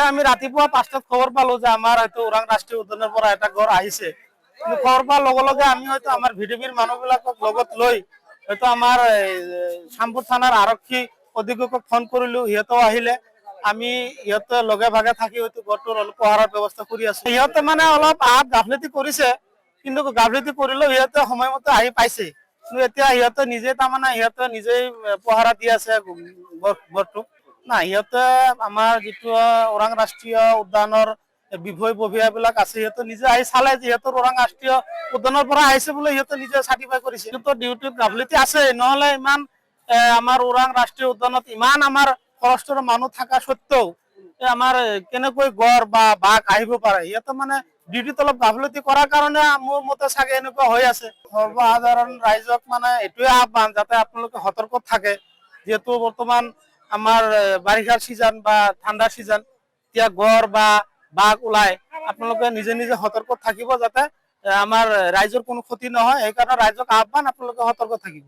হয় আমি ৰাতিপুৱা 5টাত খবৰ পালো যে আমাৰ হয়তো ওৰাং ৰাষ্ট্ৰীয় উদ্যানৰ পৰা এটা গড় আহিছে, কিন্তু খবৰ পোৱাৰ লগে লগে আমি হয়তো আমাৰ ভিডিপিৰ মানুহবিলাকক লগত লৈ হয়তো আমাৰ শ্যামপুৰ থানাৰ আৰক্ষী অধীক্ষকক ফোন কৰিলো, সিহঁতেও আহিলে। আমি সিহঁতে লগে ভাগে থাকি হয়তো গড়টোৰ অলপ পহৰাৰ ব্যৱস্থা কৰি আছো। সিহঁতে মানে অলপ গাফিলতি কৰিছে, কিন্তু গাফিলতি কৰিলেও সিহঁতে সময়মতে আহি পাইছে। কিন্তু এতিয়া সিহঁতে নিজে তাৰমানে সিহঁতে নিজেই পহৰা দি আছে গড়টোক। না সিহঁতে আমাৰ যিটো ওৰাং ৰাষ্ট্ৰীয় উদ্যানৰ বিষয়ববীয়াবিলাক আছে, সিহঁতে নিজে আহি চালে যে সিহঁতৰ ওৰাং ৰাষ্ট্ৰীয় উদ্যানৰ পৰা আহিছে বোলে, সিহঁতে নিজে চাৰ্টিফাই কৰিছে। সিহঁতৰ ডিউটিত গাফিলতি আছে, নহলে ইমান আমাৰ ওৰাং ৰাষ্ট্ৰীয় উদ্যানত ইমান আমাৰ ফৰেষ্টৰ মানুহ থকা স্বত্বেও আমাৰ কেনেকৈ গড় বা বাঘ আহিব পাৰে, সিহঁতে মানে ডিউটিত অলপ গাফিলতি কৰাৰ কাৰণে মোৰ মতে চাগে এনেকুৱা হৈ আছে। সৰ্বসাধাৰণ ৰাইজক মানে এইটোৱে আহ্বান, যাতে আপোনালোকে সতৰ্ক থাকে, যিহেতু বৰ্তমান আমাৰ বাৰিষাৰ চিজন বা ঠাণ্ডাৰ চিজন, এতিয়া গড় বা বাঘ ওলাই, আপোনালোকে নিজে নিজে সতৰ্ক থাকিব, যাতে আমাৰ ৰাইজৰ কোনো ক্ষতি নহয়। সেইকাৰণে ৰাইজক আহ্বান, আপোনালোকে সতৰ্ক থাকিব।